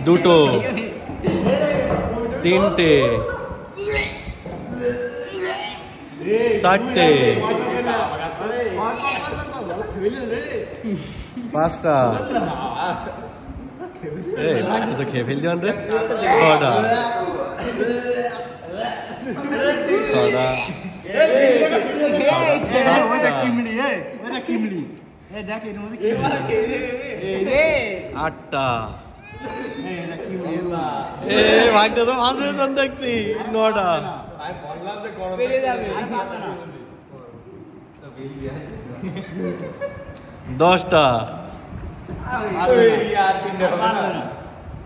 দুটো, তিনটে, চারটে, পাঁচটা, তো খেয়ে ফেলছি রে, ছটা, ছটা, আটটা, ভাগ্য তো মাঝে দেখছি, নটা, 10টা,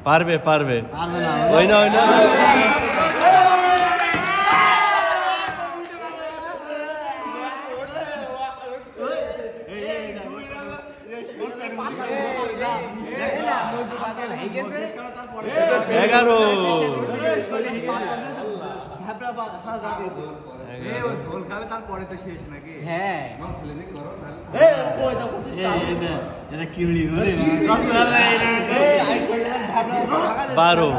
পারবে পারবে, ওই না ওই না, এগারো, বারো,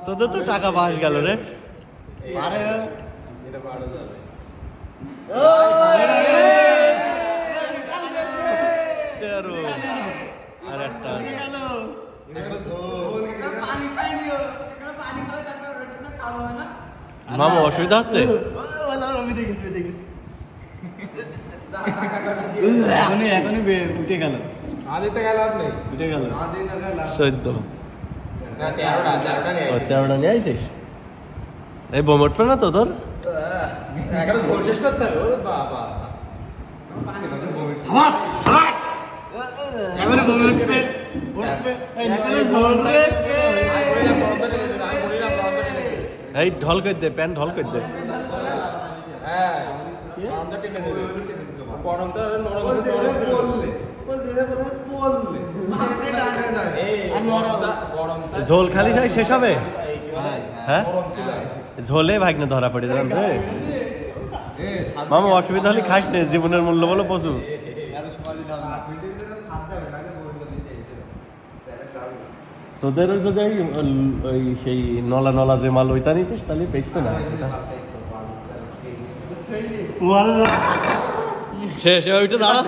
তোদের তো টাকা বাস গেল রে, তেরো, আর একটা, মামা অসুবিধা হচ্ছে, উঠে গেল, 14, 13টা নিয়ে আইছিস, এই বোম উঠবে না তো তোর, এই ঢল করে দে, প্যান্ট ঢল করে দে, ঝোল খালি যাই শেষ হবে, হ্যাঁ ঝোলে ভাগ্নে ধরা পড়ে যাবেন রে, মামা অসুবিধা হলে খাস নে, জীবনের মূল্য বলো প্রচুর, তোদের যদি ওই সেই নলা নলা যে মাল ওইটা নিতিস তাহলে পেতো না, শেষ ওইটা দাঁড়া,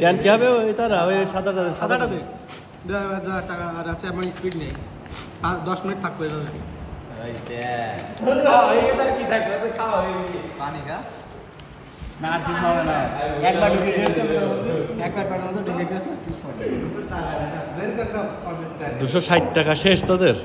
কেন কি হবে ওই তারা ওই সাদাটা টাকা আর আছে, আমার স্পিড নেই, 10 মিনিট থাকবে, পানি খা না, আর কিছু হবে না, একবার ঢুকে একবার পাঠানো তো ঢুকে গেছ না, কিছু হবে 260 টাকা শেষ তোদের।